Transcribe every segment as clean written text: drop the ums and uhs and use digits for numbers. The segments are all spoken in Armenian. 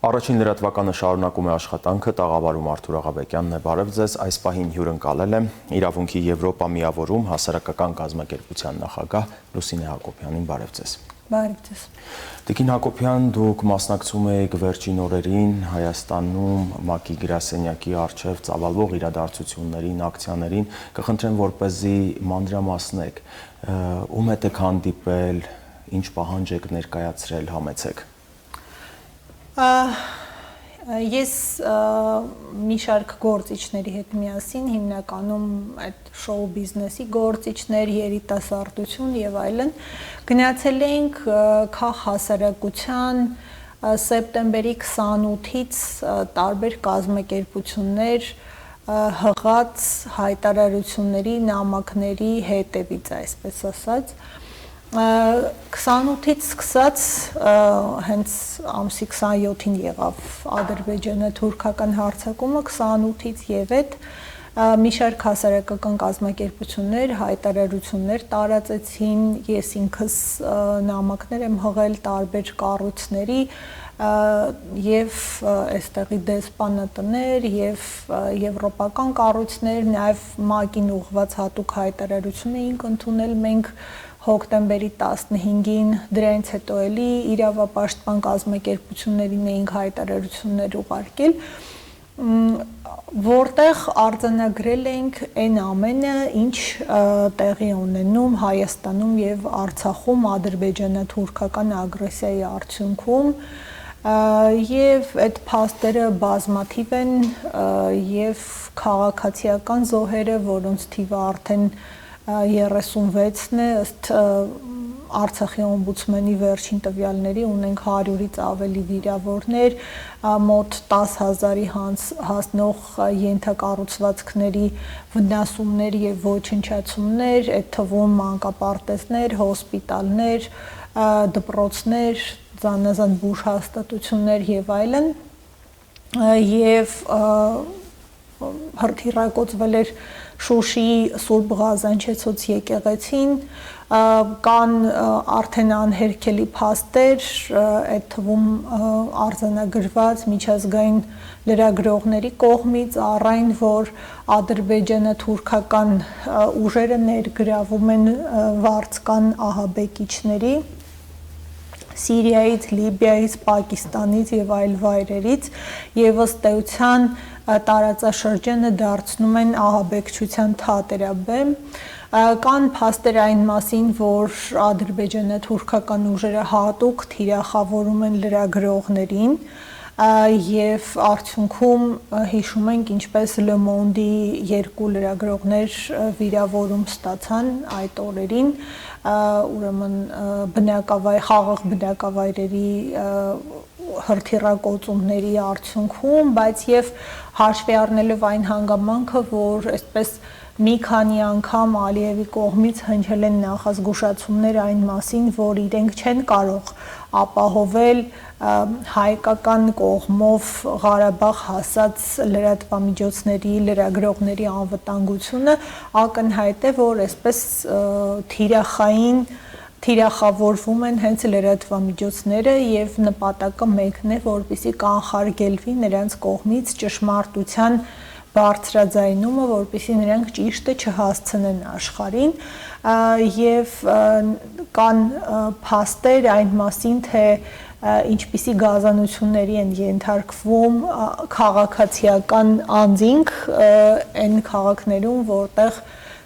Առաջին լրատվականը շարունակում է աշխատանքը, տաղավարում Արթուր Աղաբեկյանն է, բարև ձեզ, այս պահին հյուրընկալել եմ Իրավունքի Եվրոպա միավորում հասարակական կազմակերպության նախագահ Լուսինե Հակոբյանին, բարև ձեզ։ Բարև ձեզ։ Տիկին Հակոբյան, դուք մասնակցում եք վերջին օրերին Հայաստանում ՄԱԿ-ի գրասենյակի առջև ծավալվող իրադարձություններին, ակցիաներին, կխնդրեմ, որպեսզի մանրամասնեք, ում հետ եք հանդիպել, ինչ պահանջ եք ներկայացրել, համեցեք։ Ես մի շարք գործիչների հետ միասին, հիմնականում այդ շոու բիզնեսի գործիչներ, երիտասարդություն եւ այլն, գնացել ենք քաղաքահասարակության սեպտեմբերի 28-ից տարբեր կազմակերպություններ հղած հայտարարությունների, նամակների հետևից, այսպես ասած, 28-ից սկսած հենց ամսի 27-ին եղավ Ադրբեջանը թուրքական հարձակումը, 28-ից եւ այդ մի շարք հասարակական կազմակերպություններ հայտարարություններ տարածեցին, ես ինքս նամակներ եմ հղել տարբեր կառույցների եւ այստեղի դեսպանատներ եւ եվրոպական կառույցներ, նաեւ ՄԱԿ-ին ուղղված հատուկ հայտարարություն էինք ընդունել մենք հոկտեմբերի 15-ին, դրանից հետո էլի իրավապաշտպան կազմակերպություններին էինք հայտարարություններ ուղարկել, որտեղ արձանագրել ենք այն ամենը, ինչ տեղի ունենում Հայաստանում եւ Արցախում ադրբեջանա-թուրքական ագրեսիայի արդյունքում եւ այդ փաստերը բազմաթիվ են եւ քաղաքացիական զոհերը, որոնց թիվը արդեն 36-ն է, ըստ Արցախի օմբուդսմենի վերջին տվյալների ունենք 100-ից ավելի վիրավորներ, մոտ 10,000-ի հասնող ենթակառուցվածքների վնասումներ եւ ոչնչացումներ, այդ թվում մանկապարտեզներ, հոսպիտալներ, դպրոցներ, զանազան բուժհաստատություններ եւ այլն, եւ հրթիռակոծվել էր Շուշիի Սուրբ Ղազանչեցոց եկեղեցին, կան արդեն անհերքելի փաստեր, այդ թվում արձանագրված միջազգային լրագրողների կողմից, առայն որ ադրբեջանա-թուրքական ուժերը ներգրավում են վարձկան ահաբեկիչների Սիրիայից, Լիբիայից, Պակիստանից եւ այլ վայրերից եւ ըստ էության տարածաշրջանը դարձնում են ահաբեկչության թատերաբեմ, կան փաստեր այն մասին, որ ադրբեջանա-թուրքական ուժերը հատուկ թիրախավորում են լրագրողներին եւ արդյունքում հիշում ենք ինչպես Le Monde-ի երկու լրագրողներ վիրավորում ստացան այդ օրերին, ուրեմն խաղաղ բնակավայրերի հրթիռակոծումների արդյունքում, բայց եւ հաշվի առնելով այն հանգամանքը, որ այսպես մի քանի անգամ Ալիևի կողմից հնչել են նախազգուշացումներ այն մասին, որ իրենք չեն կարող ապահովել հայկական կողմով Ղարաբաղ հասած լրատվամիջոցների, լրագրողների անվտանգությունը, ակնհայտ է, որ այսպես թիրախավորվում են հենց լրատվամիջոցները եւ նպատակը մեկն է, որպեսզի կանխարգելվի նրանց կողմից ճշմարտության բարձրաձայնումը, որպեսզի նրանք ճիշտը չհասցնեն աշխարհին եւ կան փաստեր այն մասին, թե ինչպիսի գազանությունների են ենթարկվում քաղաքացիական անձինք այն քաղաքներում, որտեղ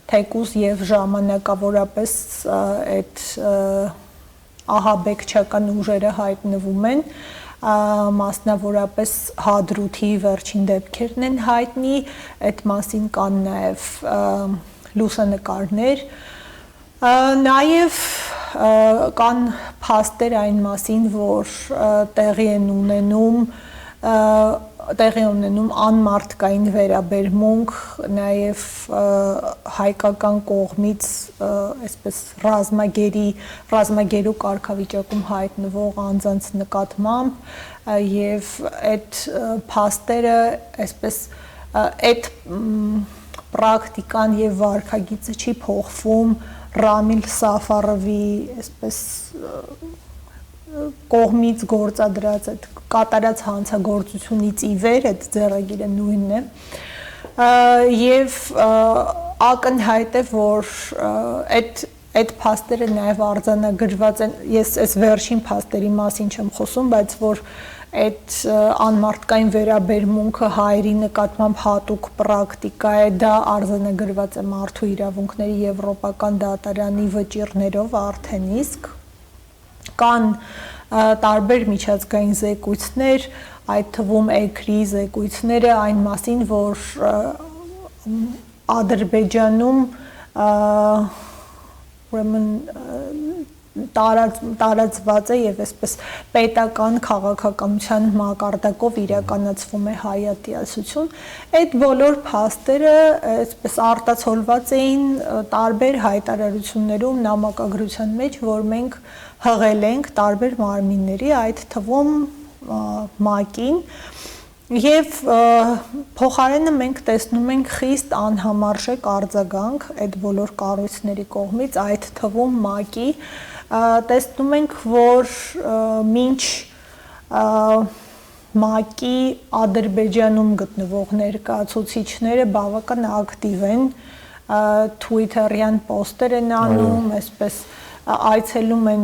թեկուզ եւ ժամանակավորապես այդ ահաբեկչական ուժերը հայտնվում են, մասնավորապես Հադրութի վերջին դեպքերն են հայտնի, այդ մասին կան նաև լուսանկարներ, նաև կան փաստեր այն մասին, որ տեղի են ունենում անմարդկային վերաբերմունք, նաև հայկական կողմից այսպես ռազմագերու կարգավիճակում հայտնվող անձանց նկատմամբ եւ այդ փաստերը այսպես այդ պրակտիկան եւ վարքագիծը չի փոխվում Ռամիլ Սաֆարովի այսպես կողմից գործադրած այդ կատարած հանցագործությունից ի վեր այդ ձեռագիրը նույնն է եւ ակնհայտ է որ այդ փաստերը նաեւ արձանագրված են ես այս վերջին փաստերի մասին չեմ խոսում բայց որ այդ անմարդկային վերաբերմունքը հայերի նկատմամբ հատուկ պրակտիկա է դա արձանագրված է մարդու իրավունքների եվրոպական դատարանի վճիռներով արդեն իսկ կան տարբեր միջազգային զեկույցներ այդ թվում էգրի զեկույցները այն մասին որ Ադրբեջանում ուրեմն տարածված է եւ այսպես պետական քաղաքականության մակարդակով իրականացվում է հայատյացություն այդ բոլոր փաստերը այսպես արտացոլված էին տարբեր հայտարարություններում նամակագրության մեջ որ մենք հղել ենք տարբեր մարմինների այդ թվում ՄԱԿ-ին Եվ փոխարենը մենք տեսնում ենք խիստ անհամարժեք արձագանք այդ բոլոր կառույցների կողմից, այդ թվում ՄԱԿ-ի, տեսնում ենք, որ մինչ ՄԱԿ-ի Ադրբեջանում գտնվող ներկայացուցիչները բավական ակտիվ են, Twitter-յան պոստեր են անում, այսպես այցելում են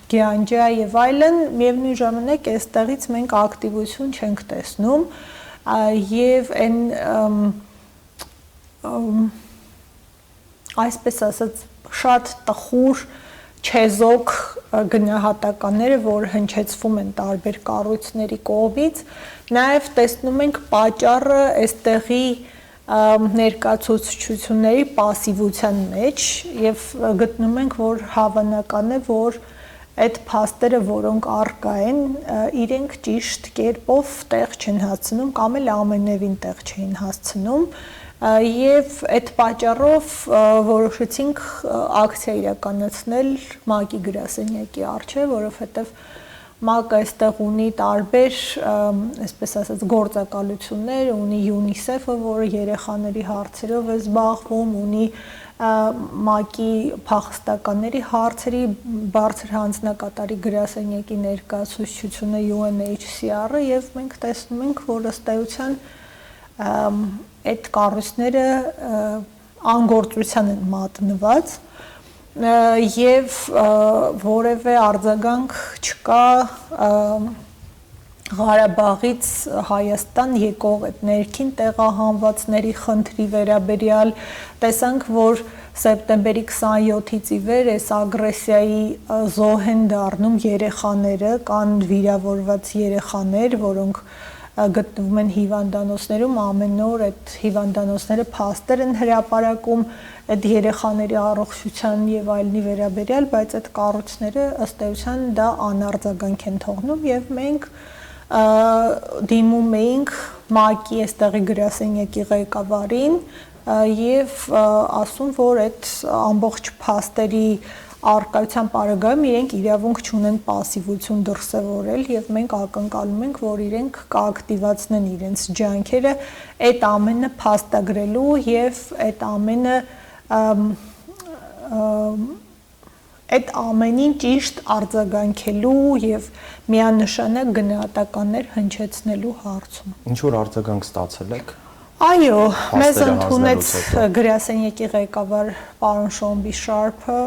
Գյանջա եւ այլն, միևնույն ժամանակ այստեղից մենք ակտիվություն չենք տեսնում եւ այն այսպես ասած շատ տխուր չեզոք գնահատականները, որ հնչեցվում են տարբեր կառույցների կողմից, նաեւ տեսնում ենք պատճառը այստեղի ներկայացուցչությունների пассивության մեջ եւ գտնում ենք, որ հավանական է, որ այդ փաստերը, որոնք առկա են, իրենք ճիշտ կերպով տեղ չեն հասցնում կամ էլ ամենևին տեղ չեն հասցնում եւ այդ պատճառով որոշեցինք ակցիա իրականացնել ՄԱԿ-ի գրասենյակի առջեւ, որովհետեւ ՄԱԿ-ը այստեղ ունի տարբեր, այսպես ասած, գործակալություններ, ունի UNICEF-ը, որը երեխաների հարցերով է զբաղվում, ունի ՄԱԿ-ի փախստականների հարցերի բարձր հանձնակատարի գրասենյակի ներկայացուցչությունը UNHCR-ը եւ մենք տեսնում ենք, որ ըստ էության այդ կառույցները անգործության են մատնված եւ որևէ արձագանք չկա Ղարաբաղից Հայաստան եկող այդ ներքին տեղահանվածների խնդրի վերաբերյալ տեսանք, որ սեպտեմբերի 27-ից ի վեր այս ագրեսիայի զոհ են դառնում երեխաները, կան վիրավորված երեխաներ, որոնք գտնվում են հիվանդանոցներում, ամեն օր այդ հիվանդանոցները փաստեր են հրապարակում այդ երեխաների առողջության եւ այլնի վերաբերյալ, բայց այդ կառույցները ըստ էության դա անարձագանք են թողնում եւ մենք դիմում էինք ՄԱԿ-ի այստեղի գրասենյակի ղեկավարին եւ ասում, որ այդ ամբողջ փաստերի արկայության պարագայում իրենք իրավունք չունեն пассивություն դրսևորել եւ մենք ակնկալում ենք, որ իրենք կակտիվացնեն իրենց ջանքերը այդ ամենը փաստագրելու եւ այդ ամենը այդ ամենին ճիշտ արձագանքելու եւ միանշանակ գնահատականներ հնչեցնելու հարցում։ Ինչ որ արձագանք ստացել եք։ Այո, մեզ ընդունեց գրասենյակի ղեկավար պարոն Շոմբի Շարփը,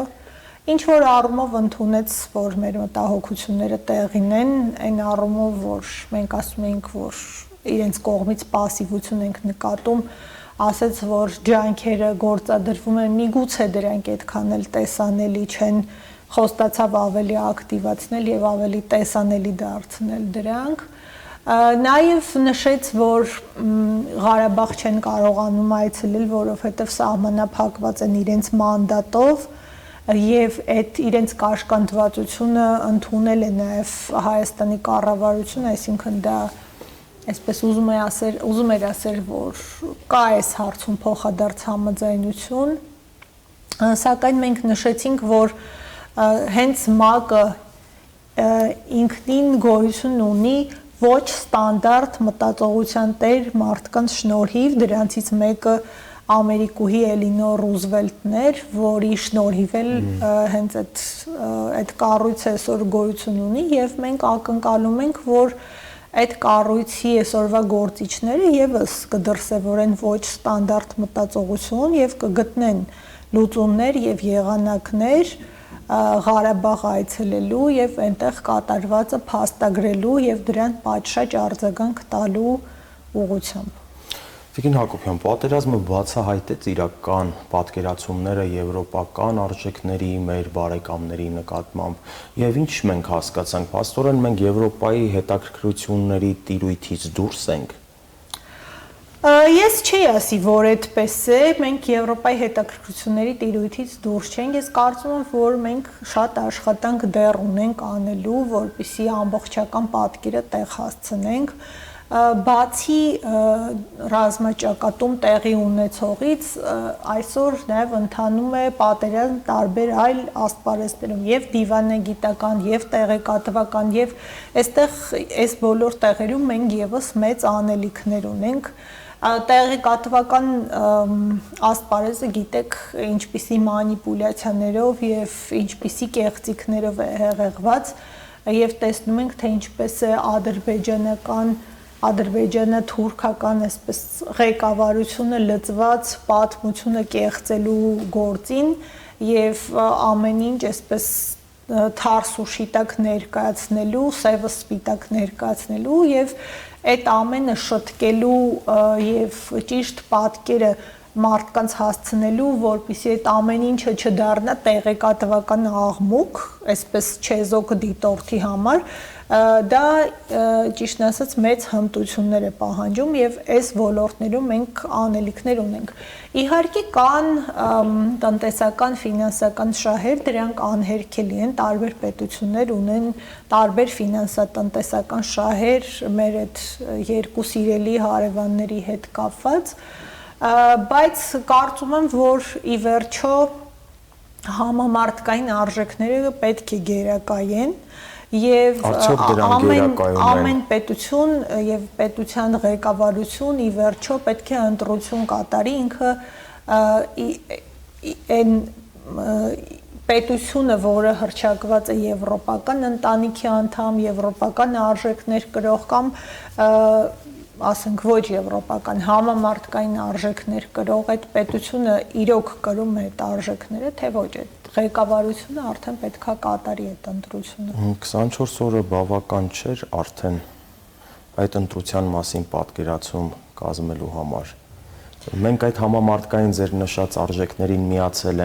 ինչ որ առումով ընդունեց, որ մեր մտահոգությունները տեղին են, այն առումով, որ մենք ասում ենք, որ իրենց կողմից пассивություն ենք նկատում, ասաց, որ ջանքերը գործադրվում են, միգուցե դրանք այդքան էլ տեսանելի չեն, խոստացավ ավելի ակտիվացնել եւ ավելի տեսանելի դարձնել դրանք։ Նաեւ նշեց, որ Ղարաբաղ չեն կարողանում այցելել, որովհետեւ սահմանափակված են իրենց մանդատով եւ այդ իրենց կաշկանդվածությունը ընդունել է նաեւ Հայաստանի կառավարությունը, այսինքն դա այսպես ուզում էր ասել, որ կա այս հարցում փոխադարձ համաձայնություն, սակայն մենք նշեցինք, որ հենց ՄԱԿ-ը ինքնին գոյություն ունի ոչ ստանդարտ մտածողության տեր մարդկանց շնորհիվ, դրանցից մեկը Ամերիկուհի Էլինոր Ռուզվելտն էր, որի շնորհիվ էլ հենց այդ կառույցը այսօր գոյություն ունի եւ մենք ակնկալում ենք, որ այդ կառույցի այսօրվա գործիչները եւս կդրսևորեն ոչ ստանդարտ մտածողություն եւ կգտնեն լուծումներ եւ եղանակներ Ղարաբաղ այցելելու եւ այնտեղ կատարվածը փաստագրելու եւ դրան պատշաճ արձագանք տալու ուղղությամբ։ Տիկին Հակոբյան, պատերազմը բացահայտեց իրական պատկերացումները եվրոպական արժեքների, մեր բարեկամների նկատմամբ եւ ինչ մենք հասկացանք, փաստորեն մենք Եվրոպայի հետաքրքրությունների տիրույթից դուրս ենք։ Ես չի ասի, որ այդպես է, մենք Եվրոպայի հետաքրքրությունների տիրույթից դուրս չենք, ես կարծում եմ, որ մենք շատ աշխատանք դեռ ունենք անելու, որպեսզի ամբողջական պատկերը տեղ հասցնենք, բացի ռազմաճակատում տեղի ունեցողից, այսօր նաև ընթանում է պատերազմ տարբեր այլ ասպարեզներում, եւ դիվանագիտական, եւ տեղեկատվական, եւ այստեղ այս բոլոր տեղերում մենք եւս մեծ անելիքներ ունենք։ Տեղեկատվական ասպարեզը գիտեք ինչպիսի մանիպուլյացիաներով եւ ինչպիսի կեղծիքներով է հեղեղված եւ տեսնում ենք թե ինչպես է ադրբեջանա-թուրքական այսպես ղեկավարությունը լծված պատմությունը կեղծելու գործին եւ ամեն ինչ այսպես թարս ու շիտակ ներկայացնելու, սևը սպիտակ ներկայացնելու եւ այդ ամենը շտկելու եւ ճիշտ պատկերը մարդկանց հասցնելու, որպեսզի այդ ամեն ինչը չդառնա տեղեկատվական աղմուկ, այսպես չեզոք դիտորդի համար, դա ճիշտն ասած մեծ հմտություններ է պահանջում եւ այս ոլորտներում մենք անելիքներ ունենք։ Իհարկե կան տնտեսական, ֆինանսական շահեր, դրանք անհերքելի են, տարբեր պետություններ ունեն տարբեր ֆինանսատնտեսական շահեր մեր այդ երկու սիրելի հարևանների հետ կապված, բայց կարծում եմ, որ ի վերջո համամարտկային արժեքները պետք է գերակայեն եւ ամեն պետություն եւ պետության ղեկավարություն ի վերջո պետք է ընտրություն կատարի ինքը այն պետությունը, որը հռչակված է եվրոպական ընտանիքի անդամ, եվրոպական արժեքներ կրող կամ ասենք ոչ եվրոպական համամարտկային արժեքներ կրող այդ պետությունը իրոք կրում է այդ արժեքները, թե ոչ այդ ղեկավարությունը արդեն պետքա կատարի այդ ընտրությունը։ 24 օրը բավական չէր արդեն այդ ընտրության մասին պատկերացում կազմելու համար։ Մենք այդ համամարտկային ձեր նշած արժեքներին միացել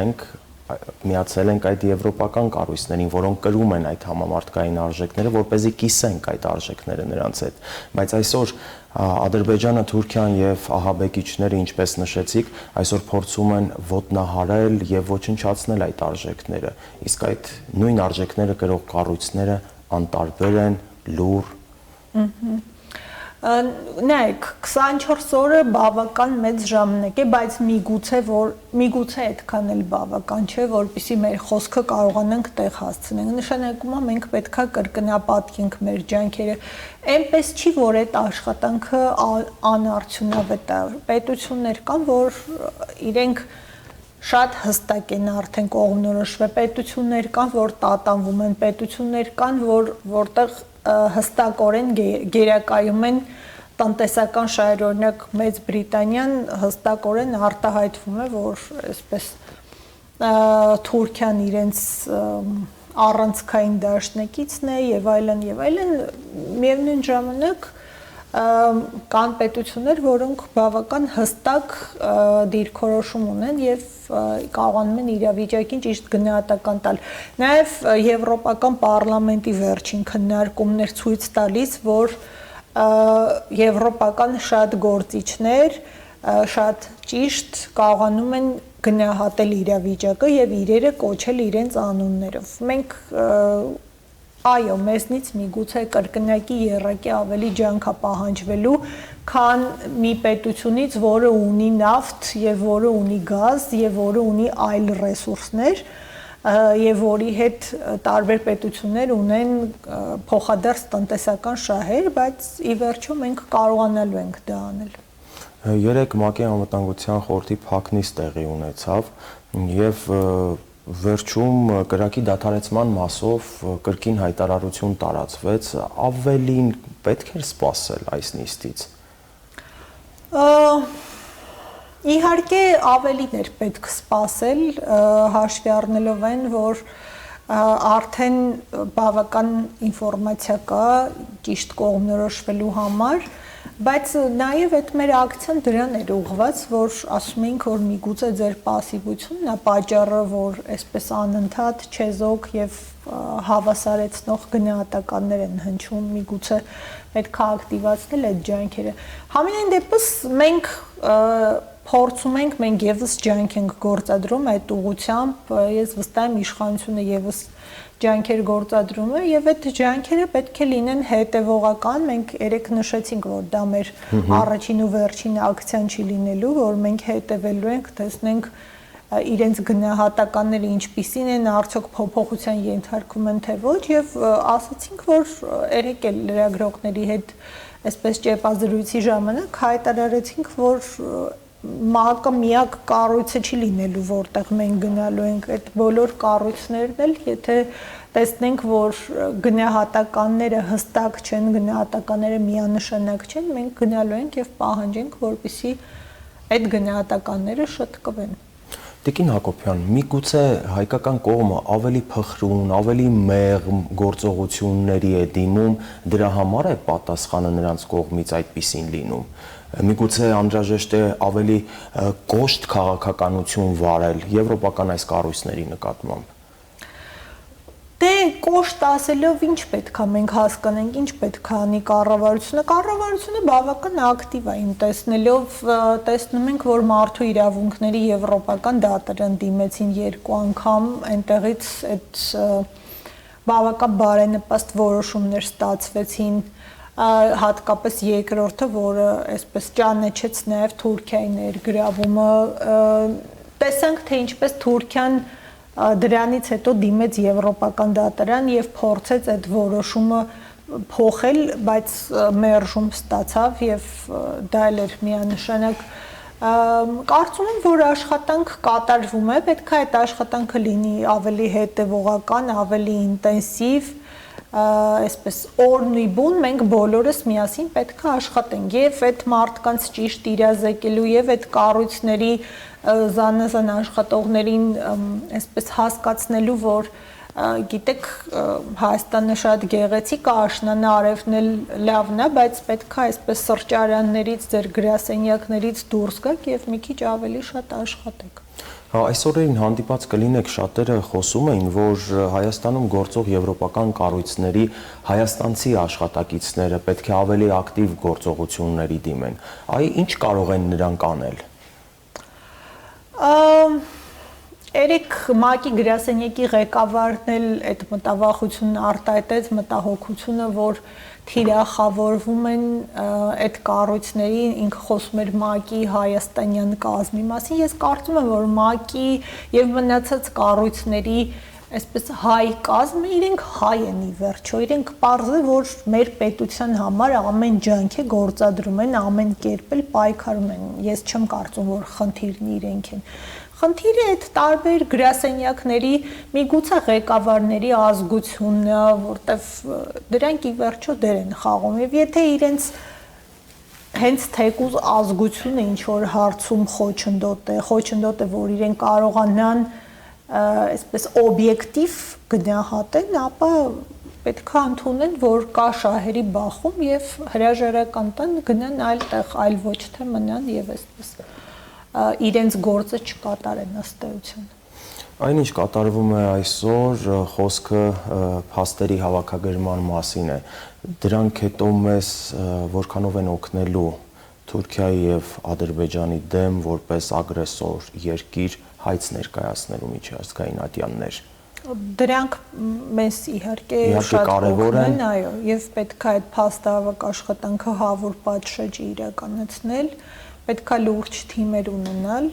ենք այդ եվրոպական կառույցներին, որոնք կրում են այդ համամարտկային արժեքները, որպեսզի կիսենք այդ արժեքները նրանց հետ։ Բայց այսօր Ադրբեջանը, Թուրքիան եւ ահաբեկիչները, ինչպես նշեցիք, այսօր փորձում են ոտնահարել եւ ոչնչացնել այդ արժեքները։ Իսկ այդ նույն արժեքները կրող կառույցները անտարբեր են, լուռ։ Նայեք, 24 օրը բավական մեծ ժամանակ է, բայց միգուցե այդքան էլ բավական չէ, որպեսզի մեր խոսքը կարողանանք տեղ հասցնենք։ Նշանակում է մենք պետքա կրկնապատկենք մեր ջանքերը։ Այնպես չի, որ այդ աշխատանքը անարդյունավետ է։ Պետություններ կան, որ իրենք շատ հստակ են արդեն կողմնորոշվել, պետություններ կան, որ տատանվում են, պետություններ կան, որտեղ հստակորեն գերակայում են տնտեսական շահեր, օրինակ Մեծ Բրիտանիան հստակորեն արտահայտվում է, որ այսպես Թուրքիան իրենց առանցքային դաշնակիցն է եւ այլն, միևնույն ժամանակ կան պետություններ, որոնք բավական հստակ դիրքորոշում ունեն եւ կարողանում են իրավիճակին ճիշտ գնահատական տալ։ Նաեւ Եվրոպական պարլամենտի վերջին քննարկումներ ցույց տալիս, որ եվրոպական շատ գործիչներ շատ ճիշտ կարողանում են գնահատել իրավիճակը եւ իրերը կոչել իրենց անուններով։ Մենք այո, մեզնից միգուցե կրկնակի եռակի ավելի ջանք է պահանջվելու, քան մի պետությունից, որը ունի նավթ եւ որը ունի գազ եւ որը ունի այլ ռեսուրսներ եւ որի հետ տարբեր պետություններ ունեն փոխադարձ տնտեսական շահեր, բայց ի վերջո մենք կարողանալու ենք դա անել։ Երեք ՄԱԿ-ի անվտանգության խորհրդի փակնից տեղի ունեցավ եւ վերջում կրակի դադարեցման մասով կրկին հայտարարություն տարածվեց, ավելին պետք էր սպասել այս նիստից։ Իհարկե ավելին էր պետք սպասել, հաշվի առնելով այն, որ արդեն բավական ինֆորմացիա կա ճիշտ կողմնորոշվելու համար, բայց նաև այդ մեր ակցիան դրան էր ուղղված, որ ասում էինք, որ միգուցե ձեր պասիվությունն է պատճառը, որ այսպես անընդհատ չեզոք եւ հավասարեցնող գնահատականներ են հնչում, միգուցե պետք է ակտիվացնել այդ ջանքերը։ Համենայն դեպս մենք փորձում ենք, մենք եւս ջանք ենք գործադրում այդ ուղղությամբ, ես վստահ եմ իշխանությունը եւս ջանքեր գործադրում է եւ այդ ջանքերը պետք է լինեն հետեւողական, մենք երեք նշեցինք, որ դա մեր առաջին ու վերջին ակցիան չի լինելու, որ մենք հետեւելու ենք, տեսնենք իրենց գնահատականները ինչպիսին են, արդյոք փոփոխության ենթարկվում են թե ոչ եւ ասացինք, որ երեք էլ լրագրողների հետ այսպես ճեպազրույցի ժամանակ հայտարարեցինք, որ ՄԱԿ-ը միակ կառույցը չի լինելու, որտեղ մենք գնալու ենք, այդ բոլոր կառույցներն էլ, եթե տեսնենք, որ գնահատականները հստակ չեն, գնահատականները միանշանակ չեն, մենք գնալու ենք եւ պահանջենք, որպեսզի այդ գնահատականները շտկվեն։ Տիկին Հակոբյան, միգուցե հայկական կողմը ավելի փխրուն, ավելի մեղմ գործողությունների է դիմում, դրա համար է պատասխանը նրանց կողմից այդպիսին լինում։ Միգուցե անհրաժեշտ է ավելի կոշտ քաղաքականություն վարել եվրոպական այս կառույցների նկատմամբ։ Դե կոշտ ասելով ինչ պետք է մենք հասկանանք, ինչ պետք է անի կառավարությունը։ Կառավարությունը բավական ակտիվ է, տեսնելով, տեսնում ենք, որ մարդու իրավունքների եվրոպական դատարան դիմեցին 2 անգամ, այնտեղից այդ բավական բարենպաստ որոշումներ ստացվեցին, հատկապես երկրորդը, որը այսպես ճանաչեց նաև Թուրքիայի ներգրավումը, տեսանք, թե ինչպես Թուրքիան դրանից հետո դիմեց եվրոպական դատարան եւ փորձեց այդ որոշումը փոխել, բայց մերժում ստացավ եւ դա էլ էր միանշանակ կարծում եմ, որ աշխատանք կատարվում է, պետք է այդ աշխատանքը լինի ավելի հետևողական, ավելի ինտենսիվ, այսպես օրն ու բուն մենք բոլորս միասին պետք է աշխատենք եւ այդ մարդկանց ճիշտ իրազեկելու եւ այդ կառույցների զանազան աշխատողներին այսպես հասկացնելու, որ գիտեք Հայաստանը շատ գեղեցիկ է, աշնանը արևն էլ լավն է, բայց պետք է այսպես սրճարաններից, ձեր գրասենյակներից դուրս գաք եւ մի քիչ ավելի շատ աշխատեք։ Այսօրերին հանդիպած կլինեք, շատերը խոսում էին, որ Հայաստանում գործող եվրոպական կառույցների հայաստանցի աշխատակիցները պետք է ավելի ակտիվ գործողությունների դիմեն։ Այ ինչ կարող են նրանք անել։ Երեք ՄԱԿ-ի գրասենյակի ղեկավարն էլ այդ մտավախությունն արտահայտեց, մտահոգությունը, որ թիրախավորվում են այդ կառույցների, ինքը խոսում էր ՄԱԿ-ի հայաստանյան կազմի մասին, ես կարծում եմ, որ ՄԱԿ-ի եւ մնացած կառույցների այսպես հայ կազմը իրենք հայ են ի վերջո, իրենք պարզ է, որ մեր պետության համար ամեն ջանք է գործադրում են, ամեն կերպ էլ պայքարում են, ես չեմ կարծում, որ խնդիրն իրենք են։ Խնդիրը այդ տարբեր գրասենյակների միգուցե ղեկավարների ազգությունն է, որտեվ դրանք ի վերջո դեր են խաղում եւ եթե իրենց հենց թեկուզ ազգությունը ինչ որ հարցում խոչընդոտ է, որ իրենք կարողանան այսպես օբյեկտիվ գնահատեն, ապա պետք է ընդունեն, որ կա շահերի բախում եւ հրաժարական տան գնան այլ տեղ, այլ ոչ թե մնան եւ այսպես իրենց գործը չկատարեն ըստ էության։ Այնինչ կատարվում է այսօր, խոսքը փաստերի հավաքագրման մասին է։ Դրանք հետո մեզ որքանով են օգնելու Թուրքիայի եւ Ադրբեջանի դեմ որպես ագրեսոր երկիր հայց ներկայացնելու միջազգային ատյաններ։ Դրանք մեզ իհարկե շատ կարևոր են, այո, եւ պետք է այդ փաստահավաք աշխատանքը հավուր պատշաճ իրականացնել, պետք է լուրջ թիմեր ունենալ,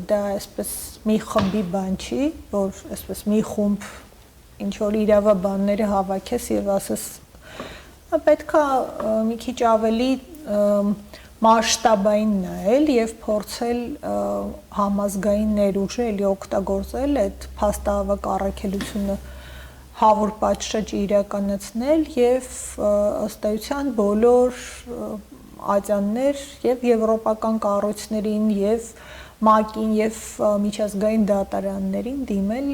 դա այսպես մի խմբի բան չի, որ այսպես մի խումբ ինչ որ իրավաբանները հավաքես եւ ասես պետք է մի քիչ ավելի մասշտաբային նայել եւ փորձել համազգային ներուժը էլի օգտագործել այդ փաստահավաք առաքելությունը հավուր պատշաճ իրականացնել եւ ըստ էության բոլոր ատյաններ եւ եվրոպական կառույցներին եւ ՄԱԿ-ին եւ միջազգային դատարաններին դիմել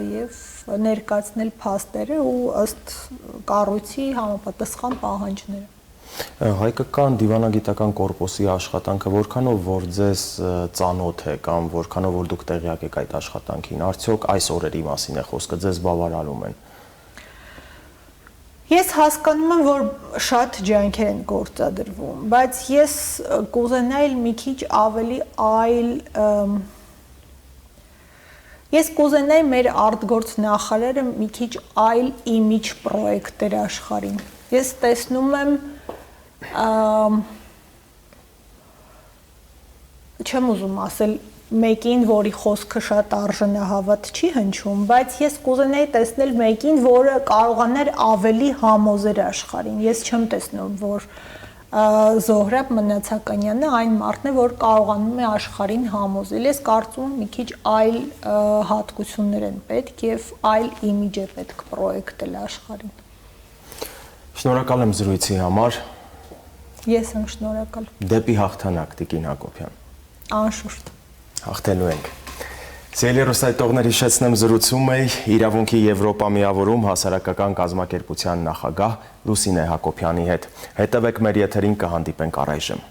եւ ներկայացնել փաստերը ու ըստ կառույցի համապատասխան պահանջները։ Հայկական դիվանագիտական կորպուսի աշխատանքը որքանով որ ձեզ ծանոթ է կամ որքանով որ դուք տեղյակ եք այդ աշխատանքին, արդյոք այս օրերի մասին է խոսքը, ձեզ բավարարում են։ Ես հասկանում եմ, որ շատ ջանքեր են գործադրվում, բայց ես կուզենայի մի քիչ ավելի ես կուզենայի մեր արտգործ նախարարը մի քիչ այլ իմիջ պրոյեկտեր աշխարհին։ Ես տեսնում եմ չեմ ուզում ասել մեկին, որի խոսքը շատ արժանահավատ չի հնչում, բայց ես կուզենայի տեսնել մեկին, որը կարողանար ավելի համոզել աշխարհին։ Ես չեմ տեսնում, որ Զոհրաբ Մնացականյանը այն մարդն է, որ կարողանում է աշխարհին համոզել։ Ես կարծում եմ մի քիչ այլ հատկություններ են պետք եւ այլ իմիջ է պետք պրոյեկտել աշխարհին։ Շնորհակալ եմ զրույցի համար։ Ես եմ շնորհակալ։ Դեպի հաղթանակ, Տիկին Հակոբյան։ Անշուշտ։ Հաղթելու ենք։ Սիրելի ռուսայտողներ, հիշեցնեմ զրուցում էի Իրավունքի Եվրոպա միավորում հասարակական կազմակերպության նախագահ Լուսինե Հակոբյանի հետ։ Հետևեք մեր եթերին, կհանդիպենք առայժմ։